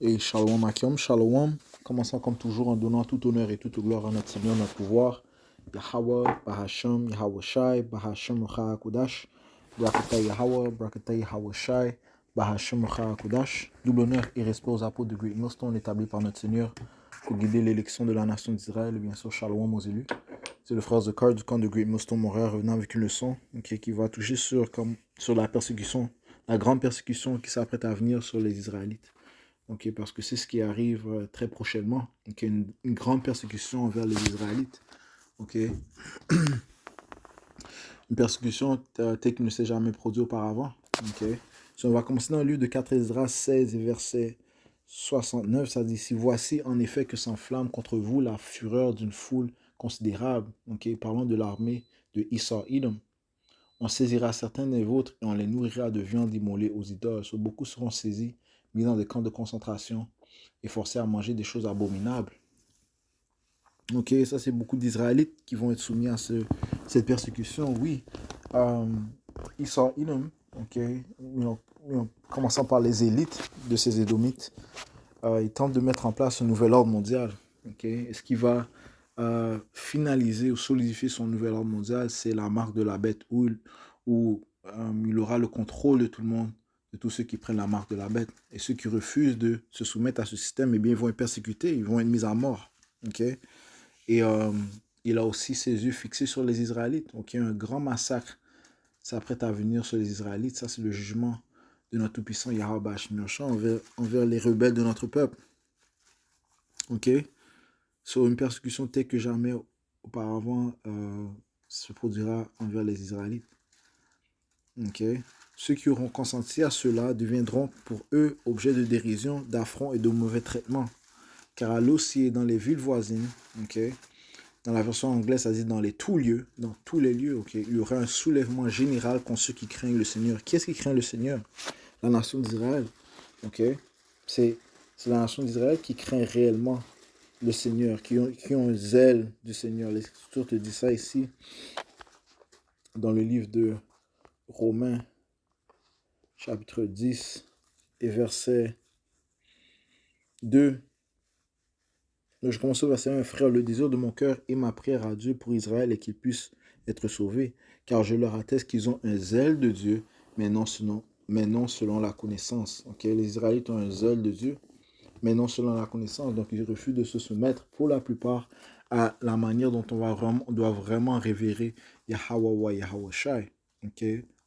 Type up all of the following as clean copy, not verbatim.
Et Shalom Akim, Shalom, commençant comme toujours en donnant tout honneur et toute gloire à notre Seigneur, notre pouvoir, Yahweh, Bahasham, Yahweh Shai, Bahasham Rucha Kodash, Brakata Yahweh, Brakata Yahweh Shai, Bahasham Rucha Kodash, double honneur et respect aux apôtres de Great Millstone établis par notre Seigneur pour guider l'élection de la nation d'Israël et bien sûr Shalom aux élus. C'est le frère Zakar du camp de Great Millstone Montréal revenant avec une leçon qui va toucher sur la persécution, la grande persécution qui s'apprête à venir sur les Israélites. Parce que c'est ce qui arrive très prochainement. Une grande persécution envers les Israélites. Une persécution telle qu'il ne s'est jamais produit auparavant. On va commencer dans le livre de 4 Esdras 16 et verset 69. Ça dit ici, voici en effet que s'enflamme contre vous la fureur d'une foule considérable. Parlant de l'armée de Issa-Idom. On saisira certains des vôtres et on les nourrira de viande immolée aux idoles. Beaucoup seront saisis, mis dans des camps de concentration et forcés à manger des choses abominables. Ça c'est beaucoup d'Israélites qui vont être soumis à cette persécution, oui. Issa-Idom, commençant par les élites de ces Édomites, ils tentent de mettre en place un nouvel ordre mondial. Est-ce qu'il va finaliser ou solidifier son nouvel ordre mondial? C'est la marque de la bête où il aura le contrôle de tout le monde, de tous ceux qui prennent la marque de la bête. Et ceux qui refusent de se soumettre à ce système, eh bien, ils vont être persécutés, ils vont être mis à mort. Et il a aussi ses yeux fixés sur les Israélites. Un grand massacre s'apprête à venir sur les Israélites. Ça, c'est le jugement de notre tout-puissant Yahweh envers les rebelles de notre peuple. Sur une persécution telle que jamais auparavant se produira envers les Israélites. Ceux qui auront consenti à cela deviendront pour eux objet de dérision, d'affront et de mauvais traitements. Car à l'Ossier, dans les villes voisines, dans la version anglaise, ça dit dans tous les lieux, il y aura un soulèvement général contre ceux qui craignent le Seigneur. Qui est-ce qui craint le Seigneur? La nation d'Israël. C'est la nation d'Israël qui craint réellement le Seigneur, qui ont un zèle du Seigneur. L'Écriture te dit ça ici, dans le livre de Romains, chapitre 10 et verset 2. Je commence au verset 1. Frère, le désir de mon cœur et ma prière à Dieu pour Israël est qu'ils puissent être sauvés, car je leur atteste qu'ils ont un zèle de Dieu, mais non selon la connaissance. Les Israélites ont un zèle de Dieu, mais non selon la connaissance. Donc, ils refusent de se soumettre, pour la plupart, à la manière dont on doit vraiment révérer Yahweh Yahweh Shai.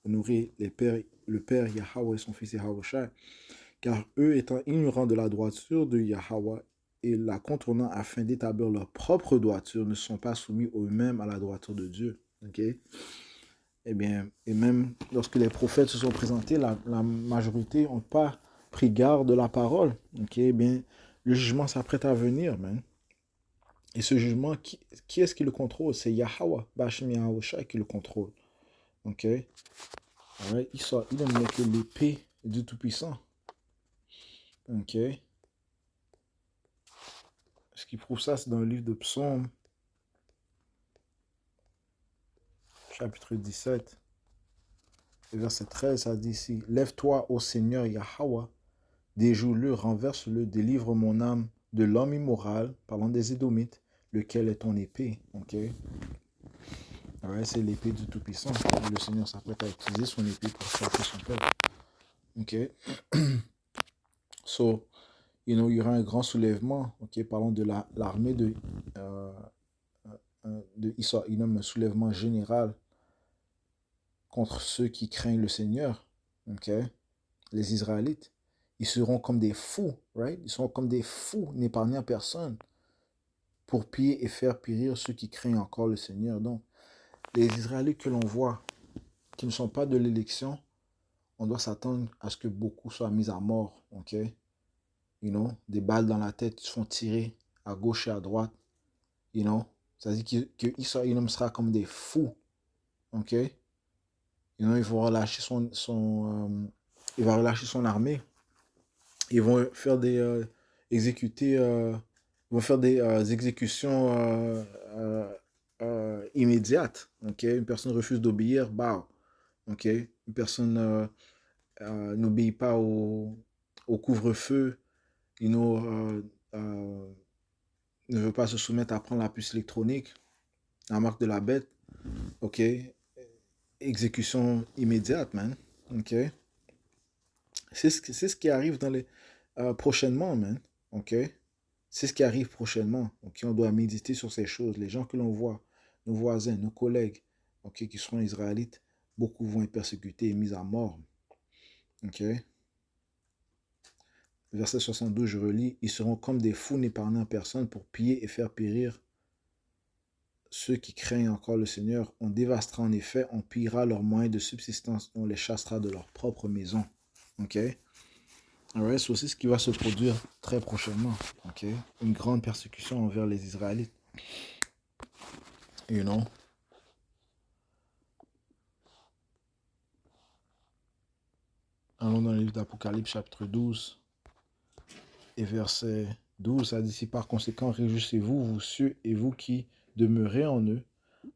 Honorer le Père Yahweh et son Fils Yahweh Shai. Car eux, étant ignorants de la droiture de Yahweh et la contournant afin d'établir leur propre droiture, ne sont pas soumis eux-mêmes à la droiture de Dieu. Et même lorsque les prophètes se sont présentés, la majorité n'ont pas pris garde de la parole. Le jugement s'apprête à venir, man. Et ce jugement, qui est-ce qui le contrôle? C'est Yahweh, Bashim Yahweh Shai qui le contrôle. Il n'est que l'épée du Tout-Puissant. Ce qui prouve ça, c'est dans le livre de Psaume, chapitre 17, verset 13, ça dit ici, lève-toi, ô Seigneur Yahweh, déjoue-le, renverse-le, délivre mon âme de l'homme immoral, parlant des Édomites, lequel est ton épée. C'est l'épée du Tout-Puissant. Le Seigneur s'apprête à utiliser son épée pour frapper son peuple. Il y aura un grand soulèvement, parlant de l'armée de Issa-Idom, un soulèvement général contre ceux qui craignent le Seigneur, les Israélites. Ils seront comme des fous, Ils seront comme des fous, n'épargnant personne, pour piller et faire périr ceux qui craignent encore le Seigneur. Donc, les Israélites que l'on voit, qui ne sont pas de l'élection, on doit s'attendre à ce que beaucoup soient mis à mort, des balles dans la tête, ils se font tirer à gauche et à droite, ça dit que Israël sera comme des fous, ils vont relâcher il va relâcher son armée. Ils vont faire des exécutions immédiates. Une personne refuse d'obéir, bah. Une personne n'obéit pas au couvre-feu, you know, ne veut pas se soumettre à prendre la puce électronique, la marque de la bête, ok? Exécution immédiate, man, ok? C'est ce qui arrive dans les prochainement, man, ok? C'est ce qui arrive prochainement, ok? On doit méditer sur ces choses. Les gens que l'on voit, nos voisins, nos collègues, ok, qui seront israélites, beaucoup vont être persécutés et mis à mort, ok? Verset 72, je relis, ils seront comme des fous n'épargnant personne pour piller et faire périr ceux qui craignent encore le Seigneur. On dévastera en effet, on pillera leurs moyens de subsistance, on les chassera de leur propre maison. Ok? Alright, c'est aussi ce qui va se produire très prochainement. Ok? Une grande persécution envers les Israélites. You know? Allons dans le livre d'Apocalypse, chapitre 12 et verset 12. Ça dit, si par conséquent, réjouissez-vous, vous cieux et vous qui demeurez en eux.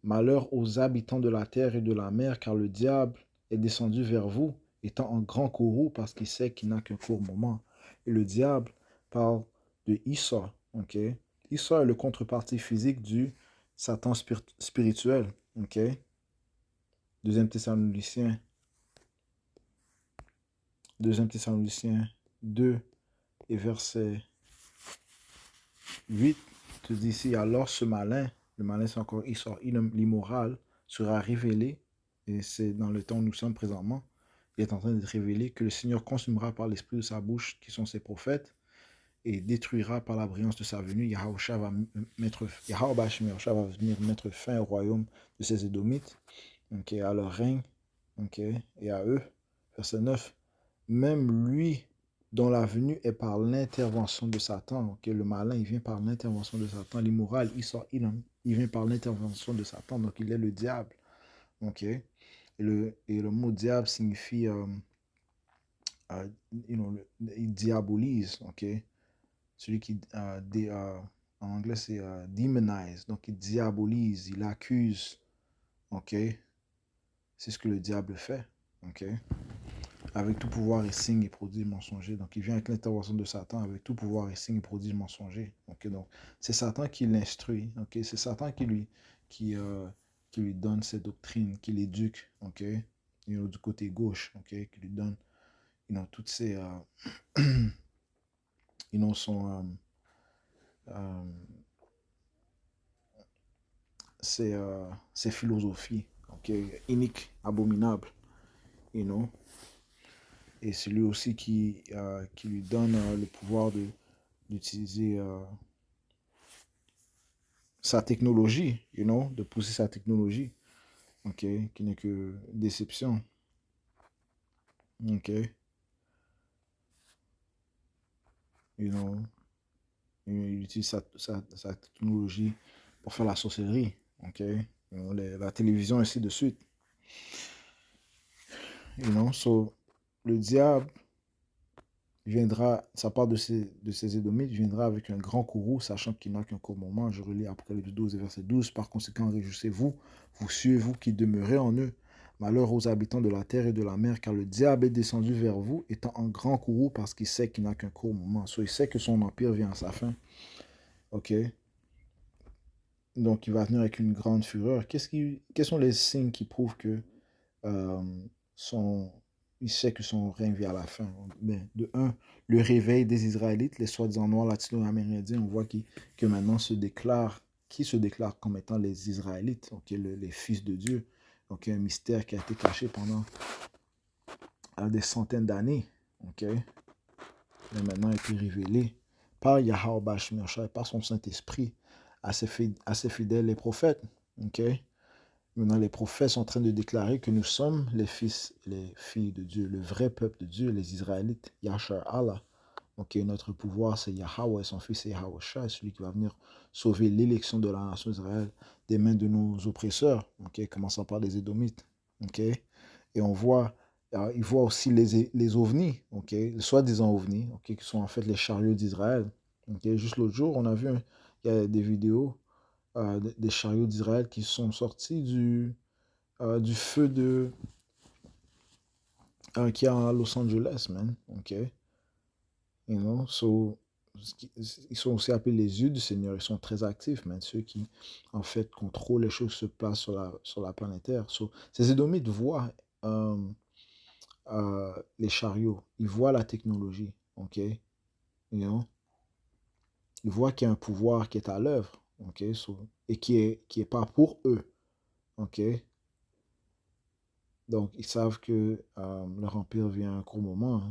Malheur aux habitants de la terre et de la mer, car le diable est descendu vers vous, étant en grand courroux, parce qu'il sait qu'il n'a qu'un court moment. Et le diable parle de Issa, ok? Issa est le contrepartie physique du Satan spirituel, ok? Deuxième Thessaloniciens 2 et verset 8 te dit ici, alors ce malin, le malin c'est encore Issa, l'immoral, sera révélé, et c'est dans le temps où nous sommes présentement, il est en train d'être révélé, que le Seigneur consumera par l'esprit de sa bouche, qui sont ses prophètes, et détruira par la brillance de sa venue. Yahweh va venir mettre fin au royaume de ces Édomites, okay, à leur règne, okay, et à eux. Verset 9. Même lui dont la venue est par l'intervention de Satan. Okay, le malin, il vient par l'intervention de Satan. L'immoral, il vient par l'intervention de Satan. Donc, il est le diable. Okay. Et le mot diable signifie, il diabolise. Okay. Celui qui, en anglais, c'est demonize. Donc, il diabolise, il accuse. Okay. C'est ce que le diable fait. Okay. Avec tout pouvoir et signe et prodige mensonger. Donc, il vient avec l'intervention de Satan, avec tout pouvoir et signe et prodige mensonger. Okay, donc, c'est Satan qui l'instruit. Okay, c'est Satan qui, euh, qui lui donne ses doctrines, qui l'éduque. Okay, du côté gauche. Okay, qui lui donne toutes ces, son, ses philosophies. Okay, iniques, abominables. Et c'est lui aussi qui lui donne le pouvoir d'utiliser sa technologie, de pousser sa technologie, ok, qui n'est que déception, ok, il utilise sa technologie pour faire la sorcellerie, ok, la télévision, ainsi de suite, so, le diable viendra, ça part de ces Édomites, viendra avec un grand courroux, sachant qu'il n'a qu'un court moment. Je relis Apocalypse 12 et verset 12. Par conséquent, réjouissez-vous, vous cieux, vous qui demeurez en eux. Malheur aux habitants de la terre et de la mer, car le diable est descendu vers vous, étant en grand courroux, parce qu'il sait qu'il n'a qu'un court moment. Soit il sait que son empire vient à sa fin. Ok. Donc, il va venir avec une grande fureur. Quels sont les signes qui prouvent que euh, il sait que son règne vient à la fin? Ben, de un, le réveil des Israélites, les soi-disant noirs latino-amérindiens, on voit que maintenant qui se déclarent comme étant les Israélites, okay, les fils de Dieu. Donc, un mystère qui a été caché pendant des centaines d'années. Okay? Mais maintenant a été révélé par Yahweh Bashmirshai, par son Saint-Esprit, à ses fidèles, les prophètes. Okay? Maintenant, les prophètes sont en train de déclarer que nous sommes les fils et les filles de Dieu, le vrai peuple de Dieu, les Israélites, Yahshua Allah. Ok, notre pouvoir, c'est Yahweh, son fils, c'est Yahweh Shai, celui qui va venir sauver l'élection de la nation d'Israël des mains de nos oppresseurs, ok, commençant par les Édomites. Ok, et il voit aussi les ovnis, ok, les soi-disant ovnis, ok, qui sont en fait les chariots d'Israël. Ok, juste l'autre jour, on a vu, il y a des vidéos des chariots d'Israël qui sont sortis du feu qui est à Los Angeles, man. Ok. So, ils sont aussi appelés les yeux du Seigneur. Ils sont très actifs, mais ceux qui, en fait, contrôlent les choses se placent sur la planète Terre. So, ces Édomites voient euh, les chariots, ils voient la technologie, ok? You know? Ils voient qu'il y a un pouvoir qui est à l'œuvre, ok? So, et qui est pas pour eux, ok? Donc, ils savent que leur empire vient à un court moment,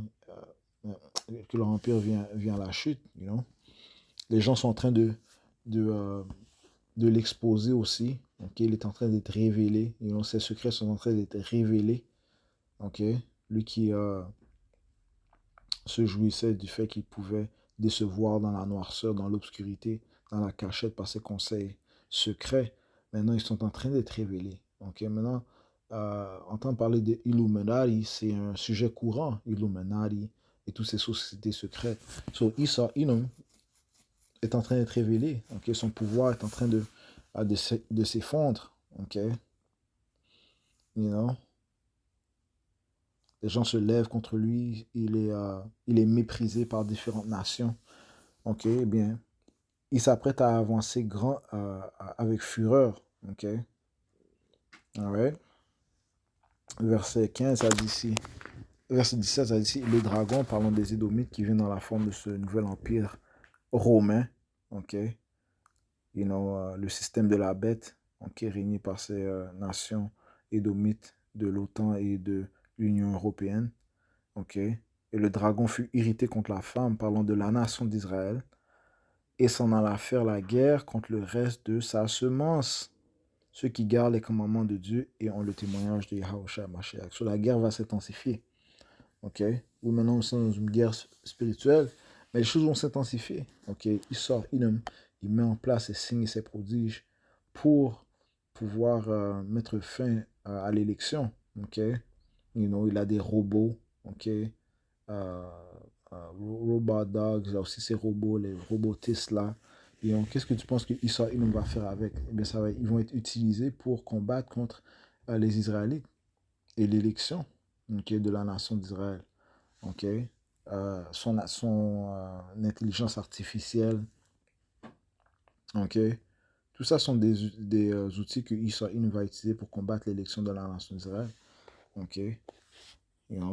que leur empire vient à la chute, you know? Les gens sont en train de, euh, de l'exposer aussi. Ok, il est en train d'être révélé. You know, ses secrets sont en train d'être révélés. Ok, lui qui se jouissait du fait qu'il pouvait décevoir dans la noirceur, dans l'obscurité, dans la cachette par ses conseils secrets. Maintenant, ils sont en train d'être révélés. Ok, maintenant, entendre parler de Illuminati, c'est un sujet courant. Illuminati et toutes ces sociétés secrètes. So, Issa Inum est en train d'être révélé. Ok, son pouvoir est en train de s'effondre. Ok, you know, les gens se lèvent contre lui. Il est méprisé par différentes nations. Ok, eh bien, il s'apprête à avancer avec fureur. Ok, alright. Verset 15 a dit ici. Verset 17 a dit ici, le dragon, parlant des Édomites qui viennent dans la forme de ce nouvel empire romain. Ok, you know, le système de la bête, qui est régné par ces nations édomites de l'OTAN et de l'Union européenne. Ok. Et le dragon fut irrité contre la femme, parlant de la nation d'Israël, et s'en alla faire la guerre contre le reste de sa semence, ceux qui gardent les commandements de Dieu et ont le témoignage de Yahushua Mashiach. So, la guerre va s'intensifier. Ok. Oui, maintenant nous sommes dans une guerre spirituelle, mais les choses vont s'intensifier. Ok. Il sort, il met en place ses signes et ses prodiges pour pouvoir mettre fin à l'élection. Ok. You know, il a des robots. Ok. euh, Robot Dogs, il y a aussi ces robots, les robots Tesla. Et qu'est-ce que tu penses que Issa Inum va faire avec? Eh bien, ils vont être utilisés pour combattre contre les Israélites et l'élection, okay, de la nation d'Israël. Okay? Son intelligence artificielle. Okay? Tout ça sont des outils que Issa Inum va utiliser pour combattre l'élection de la nation d'Israël. Okay?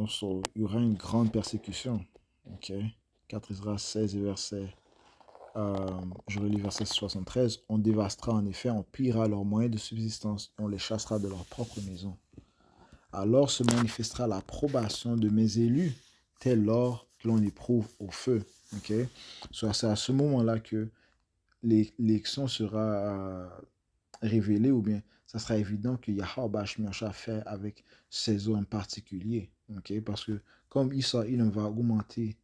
So, il y aura une grande persécution. Ok. 4 Israël 16 et verset, je relis verset 73. On dévastera en effet, on pillera leurs moyens de subsistance et on les chassera de leur propre maison. Alors se manifestera l'approbation de mes élus, tel l'or que l'on éprouve au feu. Ok. So, c'est à ce moment-là que l'élection sera révélée, ou bien ça sera évident que Yahweh Bashmiach a fait avec ces hommes particuliers. Okay? Parce que comme Issa, il va augmenter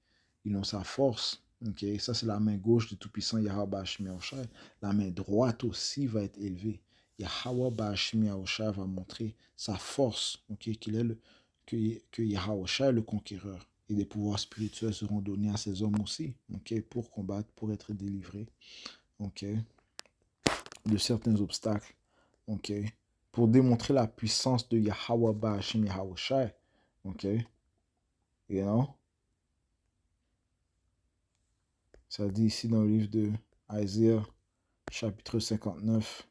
sa force. Okay? Ça, c'est la main gauche du Tout-Puissant Yahweh Bashmiach. La main droite aussi va être élevée. Yahweh Bashmiach va montrer sa force, okay? Que Yahweh est le conquéreur. Et des pouvoirs spirituels seront donnés à ces hommes aussi, okay? Pour combattre, pour être délivrés. Okay? De certains obstacles, ok, pour démontrer la puissance de Yahweh Ba'ashim Yahushai, ok, you know, ça dit ici dans le livre de Isaiah, chapitre 59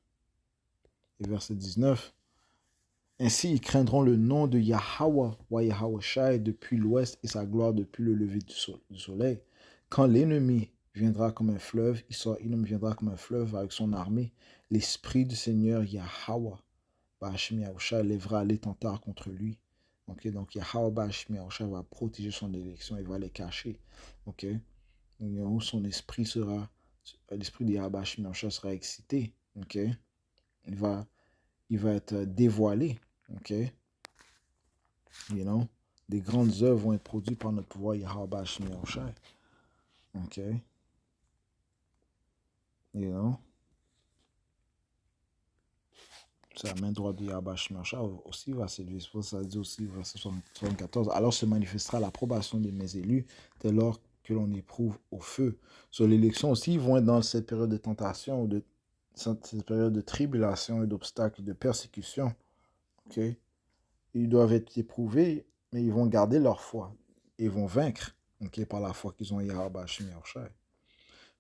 et verset 19, ainsi ils craindront le nom de Yahweh wa Yahushai depuis l'ouest et sa gloire depuis le lever du soleil. Quand l'ennemi viendra comme un fleuve, il viendra comme un fleuve avec son armée, l'esprit du Seigneur Yahweh Ba'ashim Yahushua lèvera l'attentat contre lui. Okay? Donc Yahweh Ba'ashim Yahushua va protéger son élection, il va les cacher. Okay? L'esprit de Yahweh Ba'ashim Yahushua sera excité. Okay? Il va être dévoilé. Okay? You know? Des grandes œuvres vont être produites par notre pouvoir Yahweh Ba'ashim Yahushua. Okay? You know? C'est la main droite de Yahweh Shemashah aussi va s'élever. Ça dit aussi, verset 74. Alors se manifestera l'approbation de mes élus dès lors que l'on éprouve au feu. Sur l'élection aussi, ils vont être dans cette période de tentation, cette période de tribulation et d'obstacles, de persécution. Okay? Ils doivent être éprouvés, mais ils vont garder leur foi. Ils vont vaincre, okay, par la foi qu'ils ont en Yahweh Shemashah.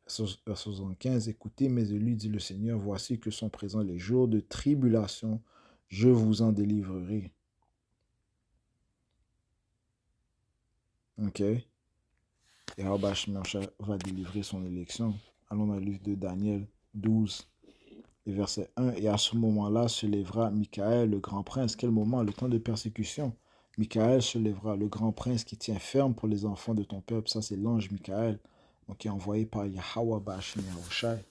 verset 75, écoutez mes élus, dit le Seigneur, voici que sont présents les jours de tribulation, je vous en délivrerai. Ok? Et Yahweh va délivrer son élection. Allons dans le livre de Daniel 12 et verset 1. Et à ce moment-là se lèvera Michael, le grand prince. Quel moment? Le temps de persécution. Michael se lèvera, le grand prince qui tient ferme pour les enfants de ton peuple. Ça, c'est l'ange Michael, donc, qui est envoyé par Yahweh Bashim Yahushai.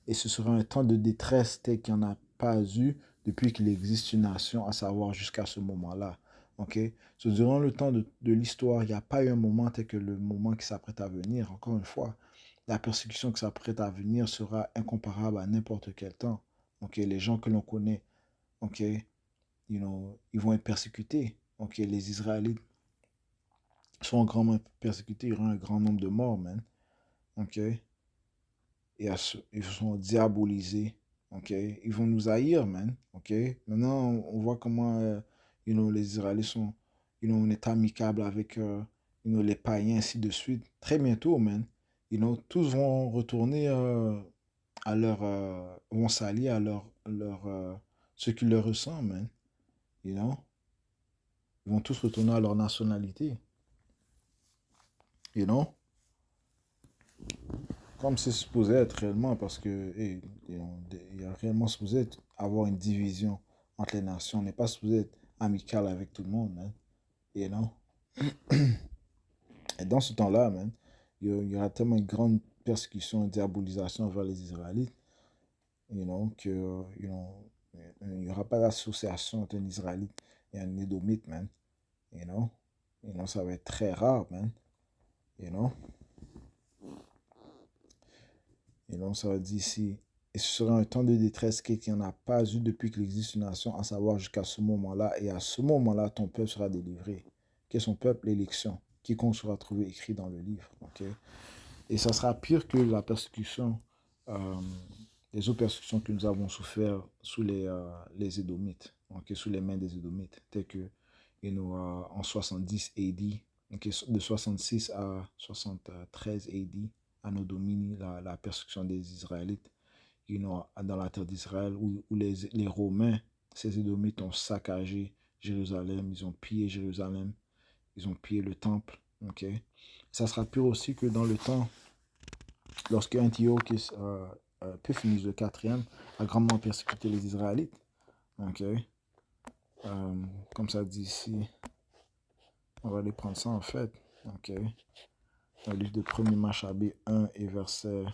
Et ce sera un temps de détresse tel qu'il n'y en a pas eu depuis qu'il existe une nation, à savoir jusqu'à ce moment-là. Ok? So, durant le temps de l'histoire, il n'y a pas eu un moment tel que le moment qui s'apprête à venir. Encore une fois, la persécution qui s'apprête à venir sera incomparable à n'importe quel temps. Ok? Les gens que l'on connaît, ok, ils vont être persécutés. Ok? Les Israélites sont grandement persécutés. Il y aura un grand nombre de morts, man. Ok? Ils sont diabolisés. Ok? Ils vont nous haïr, man. Ok? Maintenant, on voit comment les Israélites sont en état amicable avec les païens, ainsi de suite. Très bientôt, man. Tous vont retourner à vont s'allier à ce qui leur ressemble, man. You know? Ils vont tous retourner à leur nationalité. You know? Comme c'est supposé être réellement, parce que il y a réellement supposé avoir une division entre les nations. On n'est pas supposé être amical avec tout le monde, man. You know? Et dans ce temps-là, man, il y aura tellement une grande persécution et diabolisation envers les Israélites, il n'y aura pas d'association entre un Israélite et un Édomite, man. You know? Ça va être très rare, man. You know? Et donc, ça va dire ici, et ce sera un temps de détresse qu'il n'y en a pas eu depuis qu'il existe une nation, à savoir jusqu'à ce moment-là. Et à ce moment-là, ton peuple sera délivré. Qu'est son peuple? L'élection. Quiconque sera trouvé écrit dans le livre. Okay? Et ça sera pire que la persécution, les autres persécutions que nous avons souffert sous les Édomites, okay? Sous les mains des Édomites, tel que en 70 AD, okay? De 66 à 73 AD, à nos domini, la persécution des Israélites, dans la terre d'Israël, où les Romains, ces Édomites, ont saccagé Jérusalem, ils ont pillé Jérusalem, ils ont pillé le temple. Okay? Ça sera pire aussi que dans le temps, lorsque Antiochus Epiphanes le quatrième a grandement persécuté les Israélites. Okay? Comme ça dit ici, on va aller prendre ça en fait. Okay? Dans le livre de 1er Machabée 1 et verset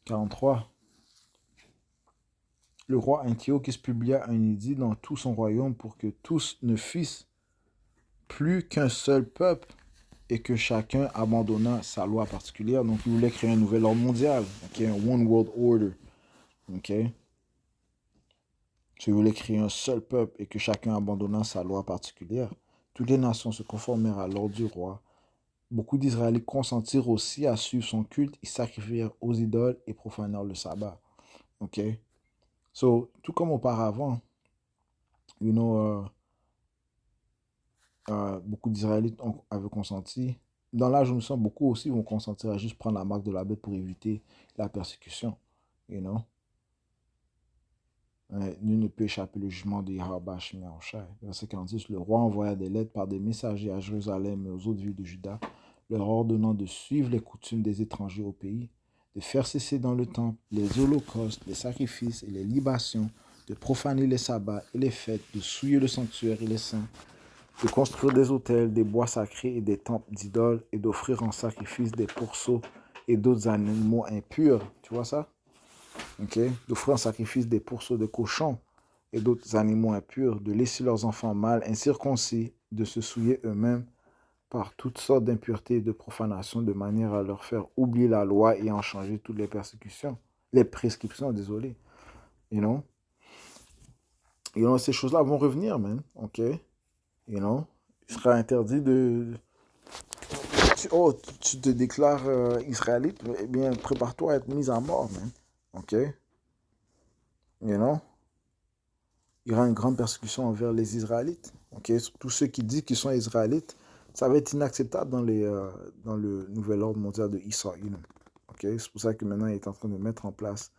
43. Le roi Antiochus publia un édit dans tout son royaume pour que tous ne fissent plus qu'un seul peuple et que chacun abandonnât sa loi particulière. Donc, il voulait créer un nouvel ordre mondial, okay? Un One World Order. Okay? Il voulait créer un seul peuple et que chacun abandonnât sa loi particulière. Toutes les nations se conformèrent à l'ordre du roi. Beaucoup d'Israélites consentirent aussi à suivre son culte. Ils sacrifièrent aux idoles et profanèrent le sabbat. Okay? So, tout comme auparavant, beaucoup d'Israélites avaient consenti. Dans l'âge où nous sommes, beaucoup aussi vont consentir à juste prendre la marque de la bête pour éviter la persécution. You know? Nul ne peut échapper le jugement de Yahweh Shemi Yahushai. Verset 46, le roi envoya des lettres par des messagers à Jérusalem et aux autres villes de Juda, leur ordonnant de suivre les coutumes des étrangers au pays, de faire cesser dans le temple les holocaustes, les sacrifices et les libations, de profaner les sabbats et les fêtes, de souiller le sanctuaire et les saints, de construire des autels, des bois sacrés et des temples d'idoles, et d'offrir en sacrifice des pourceaux et d'autres animaux impurs. Tu vois ça? Okay? D'offrir en sacrifice des pourceaux de cochons et d'autres animaux impurs, de laisser leurs enfants mâles incirconcis, de se souiller eux-mêmes par toutes sortes d'impuretés et de profanations, de manière à leur faire oublier la loi et en changer toutes les prescriptions, désolé. You know? Ces choses-là vont revenir, man. Ok? Il sera interdit Tu te déclares israélite, eh bien, prépare-toi à être mis à mort, man. OK? You know? Il y aura une grande persécution envers les Israélites. OK? Tous ceux qui disent qu'ils sont Israélites, ça va être inacceptable dans le nouvel ordre mondial de Israël. OK? C'est pour ça que maintenant, il est en train de mettre en place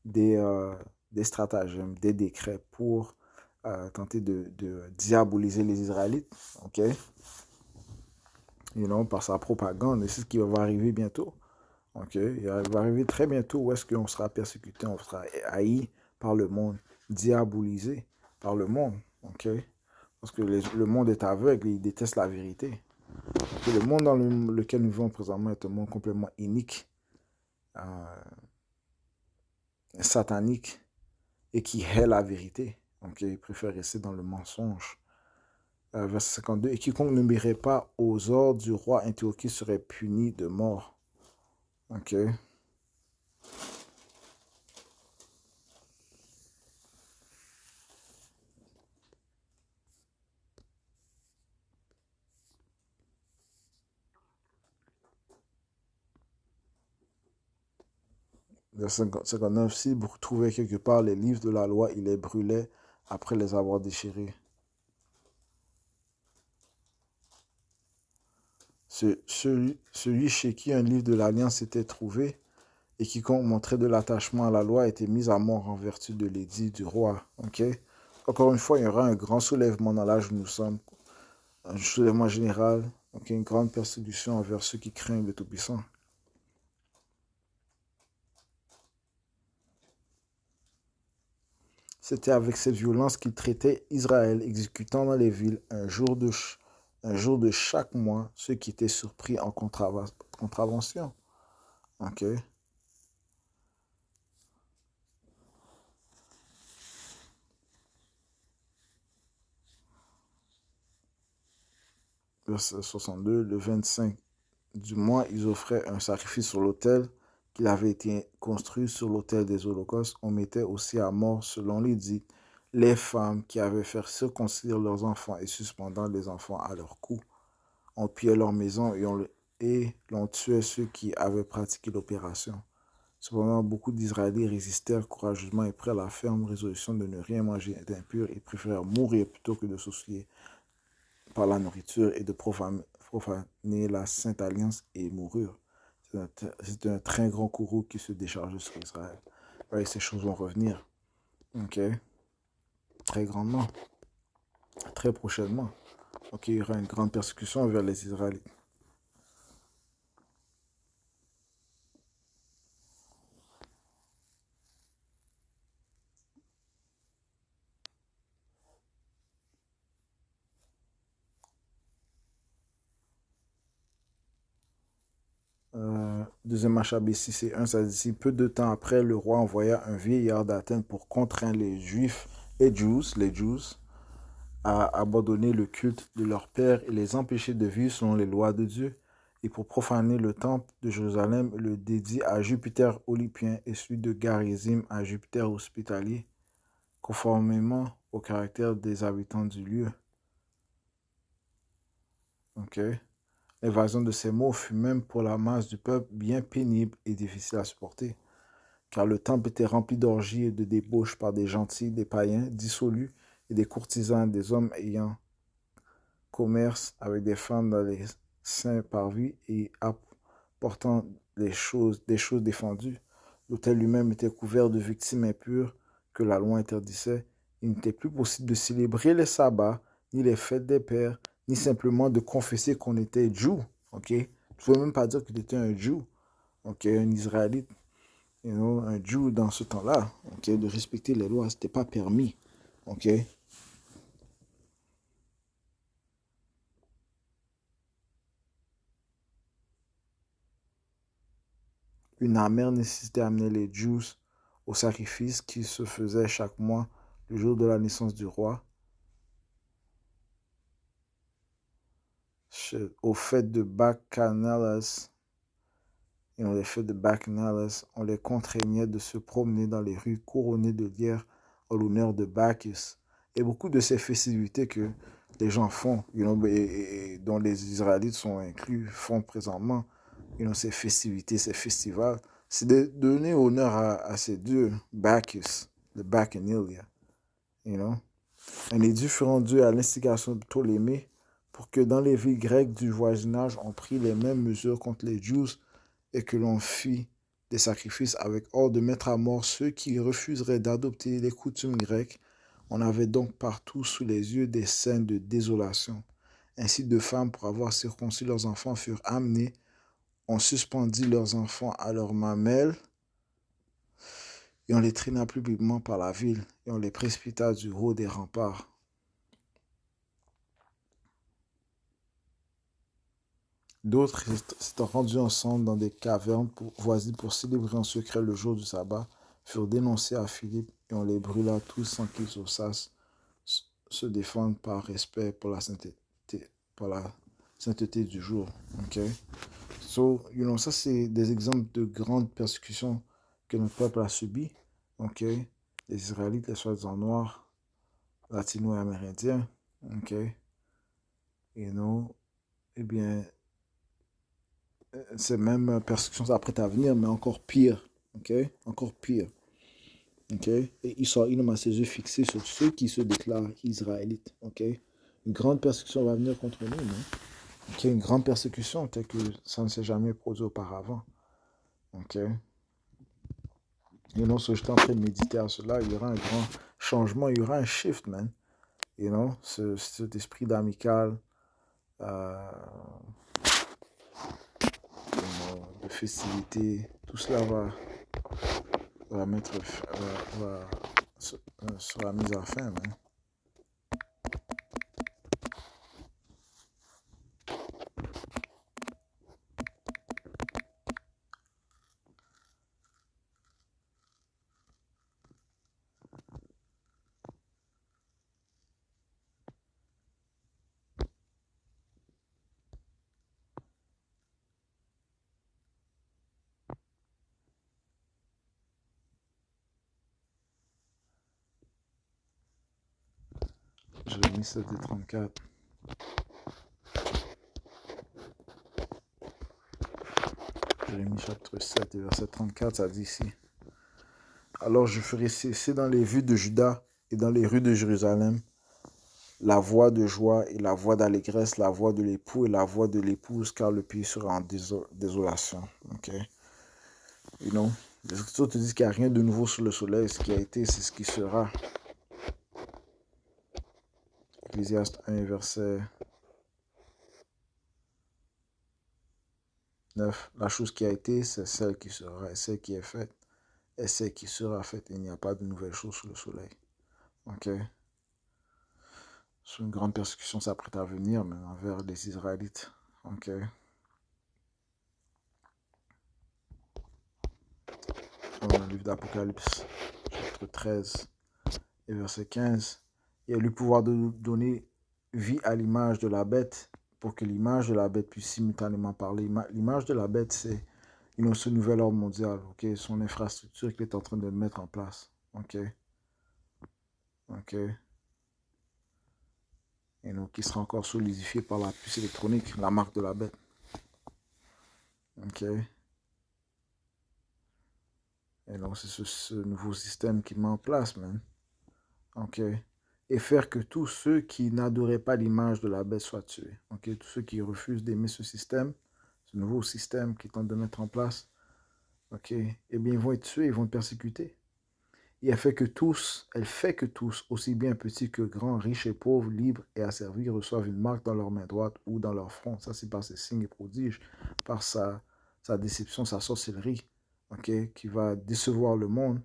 des, euh, des stratagèmes, des décrets pour tenter de diaboliser les Israélites. OK? You know, par sa propagande. Et c'est ce qui va arriver bientôt. OK? Il va arriver très bientôt où est-ce qu'on sera persécuté, on sera haï par le monde, diabolisé par le monde. OK? Parce que le monde est aveugle et il déteste la vérité. Et le monde dans lequel nous vivons présentement est un monde complètement inique, euh, satanique et qui hait la vérité. Donc, il préfère rester dans le mensonge. Verset 52. Et quiconque n'obéirait pas aux ordres du roi Antiochie serait puni de mort. OK? Verset 59. Si vous trouvez quelque part les livres de la loi, il les brûlait après les avoir déchirés. Celui chez qui un livre de l'Alliance était trouvé et quiconque montrait de l'attachement à la loi était mis à mort en vertu de l'édit du roi. Okay? Encore une fois, il y aura un grand soulèvement dans l'âge où nous sommes, un soulèvement général, okay? Une grande persécution envers ceux qui craignent le Tout-Puissant. C'était avec cette violence qu'il traitait Israël, exécutant dans les villes un jour de chaque mois ceux qui étaient surpris en contravention. Okay? Verset 62, le 25 du mois, ils offraient un sacrifice sur l'autel qu'il avait été construit sur l'autel des holocaustes. On mettait aussi à mort, selon l'édit, les femmes qui avaient fait circoncire leurs enfants et suspendant les enfants à leur cou. On pillait leurs maisons et l'on tuait ceux qui avaient pratiqué l'opération. Cependant, beaucoup d'Israélites résistèrent courageusement et prirent la ferme résolution de ne rien manger d'impur et préférèrent mourir plutôt que de soucier par la nourriture et de profaner la Sainte Alliance et moururent. C'est un très grand courroux qui se déchargeait sur Israël. Et ces choses vont revenir. OK? Très grandement. Très prochainement. OK, il y aura une grande persécution envers les Israélites. Deuxième Machabée 6 et 1, ça dit, peu de temps après, le roi envoya un vieillard d'Athènes pour contraindre les Juifs, les Jews, à abandonner le culte de leur père et les empêcher de vivre selon les lois de Dieu, et pour profaner le temple de Jérusalem, le dédie à Jupiter Olympien et celui de Garizim à Jupiter hospitalier, conformément au caractère des habitants du lieu. Okay. L'évasion de ces mots fut même pour la masse du peuple bien pénible et difficile à supporter, car le temple était rempli d'orgies et de débauches par des gentils, des païens dissolus et des courtisans, des hommes ayant commerce avec des femmes dans les seins parvis et apportant des choses défendues. L'autel lui-même était couvert de victimes impures que la loi interdisait. Il n'était plus possible de célébrer les sabbats, ni les fêtes des pères, ni simplement de confesser qu'on était Jew. Ok? Tu ne pouvais même pas dire que tu étais un Jew, ok? Un Israélite, un Jew dans ce temps-là. Ok? De respecter les lois, ce n'était pas permis. Ok? Une amère nécessité amenait les Jews au sacrifice qui se faisait chaque mois le jour de la naissance du roi, aux fêtes de Bacchanales. Et on les fêtes de Bacchanales, on les contraignait de se promener dans les rues couronnées de lierre en l'honneur de Bacchus. Et beaucoup de ces festivités que les gens font, et dont les Israélites sont inclus, font présentement, ces festivités, ces festivals, c'est de donner honneur à ces dieux, Bacchus, le Bacchanalia, you know. Un édit fut rendu à l'instigation de Ptolémée pour que dans les villes grecques du voisinage, on prit les mêmes mesures contre les Juifs et que l'on fit des sacrifices avec ordre de mettre à mort ceux qui refuseraient d'adopter les coutumes grecques. On avait donc partout sous les yeux des scènes de désolation. Ainsi, deux femmes, pour avoir circoncis leurs enfants, furent amenées. On suspendit leurs enfants à leurs mamelles et on les traîna publiquement par la ville et on les précipita du haut des remparts. D'autres s'étant rendus ensemble dans des cavernes voisines pour célébrer en secret le jour du sabbat, furent dénoncés à Philippe et on les brûla tous sans qu'ils osassent se défendre par respect pour la sainteté du jour. Okay? So, ça c'est des exemples de grandes persécutions que notre peuple a subies. Okay? Les Israélites, les soi-disant noirs, latino et amérindiens. Okay? Eh bien, ces mêmes persécutions s'apprêtent à venir, mais encore pire. Okay? Encore pire. Okay? Et il a ses yeux fixés sur ceux qui se déclarent israélites. Okay? Une grande persécution va venir contre nous, non? Okay? Une grande persécution telle que ça ne s'est jamais produit auparavant. Okay? So j'étais en train de méditer à cela, il y aura un grand changement, il y aura un shift, man. Cet esprit d'amical, de festivité, tout cela va mettre sera mis à fin, man. Jérémie 7 et 34. Jérémie chapitre 7 et verset 34, ça dit ici. Alors je ferai cesser dans les vues de Juda et dans les rues de Jérusalem la voix de joie et la voix d'allégresse, la voix de l'époux et la voix de l'épouse, car le pays sera en désolation. Okay? Les Écritures te disent qu'il n'y a rien de nouveau sous le soleil. Ce qui a été, c'est ce qui sera. Ecclésiaste 1, verset 9. La chose qui a été, c'est celle qui sera. Et celle qui est faite, est celle qui sera faite. Il n'y a pas de nouvelles choses sous le soleil. Ok? Une grande persécution s'apprête à venir, mais envers les Israélites. Ok? Dans le livre d'Apocalypse, chapitre 13 et verset 15. Il y a le pouvoir de donner vie à l'image de la bête pour que l'image de la bête puisse simultanément parler. L'image de la bête, c'est ce nouvel ordre mondial, ok? Son infrastructure qu'il est en train de mettre en place. Ok? Ok? Et donc, qui sera encore solidifié par la puce électronique, la marque de la bête. Ok? Et donc, c'est ce nouveau système qui met en place, man. Ok? Et faire que tous ceux qui n'adoraient pas l'image de la bête soient tués. Ok? Tous ceux qui refusent d'aimer ce système, ce nouveau système qui tente de mettre en place, ok? Eh bien, ils vont être tués, ils vont être persécutés. Et elle fait que tous, aussi bien petits que grands, riches et pauvres, libres et asservis, reçoivent une marque dans leur main droite ou dans leur front. Ça, c'est par ses signes et prodiges, par sa déception, sa sorcellerie, ok, qui va décevoir le monde,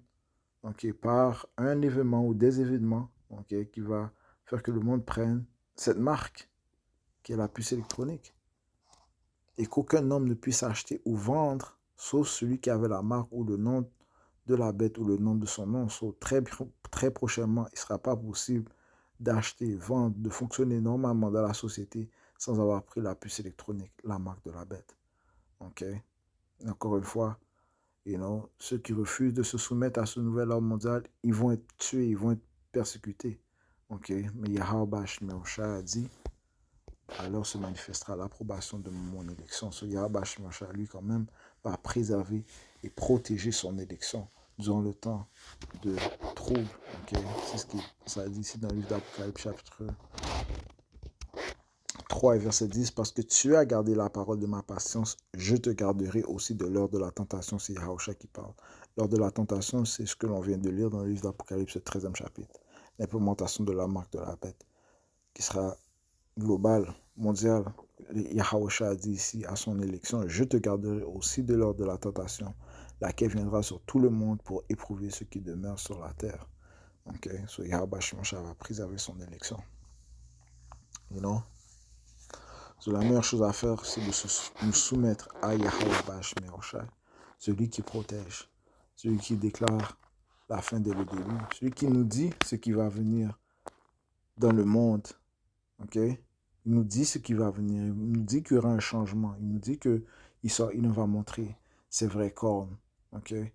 ok, par un événement ou des événements, ok, qui va faire que le monde prenne cette marque, qui est la puce électronique, et qu'aucun homme ne puisse acheter ou vendre, sauf celui qui avait la marque ou le nom de la bête ou le nom de son nom. Très prochainement, il ne sera pas possible d'acheter, vendre, de fonctionner normalement dans la société sans avoir pris la puce électronique, la marque de la bête. Ok? Et encore une fois, ceux qui refusent de se soumettre à ce nouvel ordre mondial, ils vont être tués, ils vont être persécutés. Ok, mais Yahweh Hashem Yahushua a dit, alors se manifestera l'approbation de mon élection. Ce Yahweh Hashem Yahushua, lui, quand même, va préserver et protéger son élection durant le temps de trouble. Ok, c'est ce que ça dit ici dans le livre d'Apocalypse, chapitre 3 et verset 10, parce que tu as gardé la parole de ma patience, je te garderai aussi de l'heure de la tentation. C'est Yahushua qui parle. L'heure de la tentation, c'est ce que l'on vient de lire dans le livre d'Apocalypse, le 13e chapitre. L'implémentation de la marque de la bête, qui sera globale, mondiale. Yahushua a dit ici à son élection, je te garderai aussi de l'heure de la tentation, laquelle viendra sur tout le monde pour éprouver ceux qui demeurent sur la terre. Ok, so Yahushua va préserver son élection. You know? So, la meilleure chose à faire, c'est de nous soumettre à Yahweh Hashem Yahushua, celui qui protège, celui qui déclare la fin dès le début, celui qui nous dit ce qui va venir dans le monde. Ok? Il nous dit ce qui va venir, il nous dit qu'il y aura un changement, il nous dit qu'il nous va montrer ses vraies cornes. Ok? Il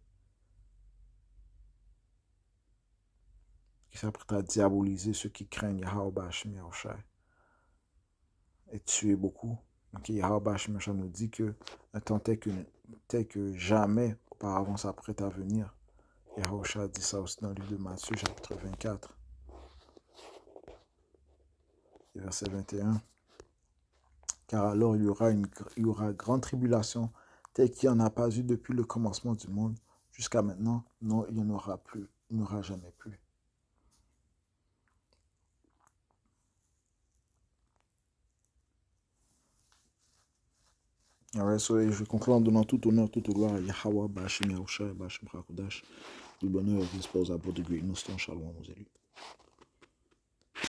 s'apprête à diaboliser ceux qui craignent Yahweh Hashem Yahushua et tuer beaucoup. Donc, Yahweh Hashem Yahushua nous dit que un temps tel que jamais auparavant s'apprête à venir. Yahushua dit ça aussi dans le livre de Matthieu, chapitre 24, verset 21. Car alors il y aura grande tribulation, telle qu'il n'y en a pas eu depuis le commencement du monde jusqu'à maintenant. Non, il n'y en aura plus. Il n'y aura jamais plus. Alright, so je conclue en donnant tout honneur, toute gloire à Yahweh, Bashim Yahushua, Bashim Hakodash. Tout bonheur, dispose à bord de greatness, shalom aux élus.